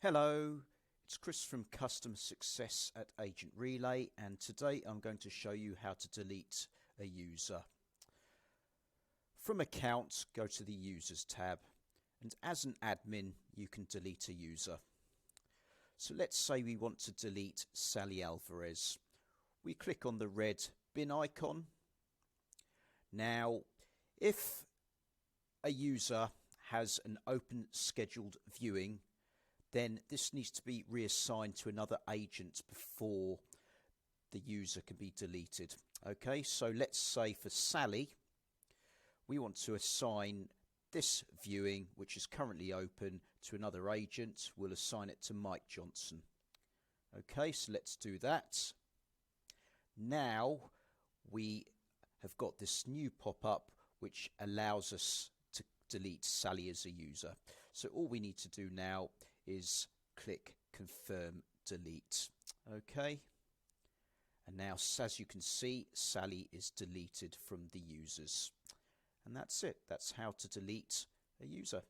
Hello, it's Chris from Customer Success at AgentRelay, and today I'm going to show you how to delete a user. From Account, go to the Users tab, and as an admin you can delete a user. So let's say we want to delete Sally Alvarez. We click on the red bin icon. Now, if a user has an open scheduled viewing, then this needs to be reassigned to another agent before the user can be deleted. Okay, so let's say for Sally, we want to assign this viewing, which is currently open, to another agent. We'll assign it to Mike Johnson. Okay, so let's do that. Now we have got this new pop-up which allows us to delete Sally as a user. So all we need to do now is click Confirm Delete. Okay, and now as you can see, Sally is deleted from the users. And that's it. That's how to delete a user.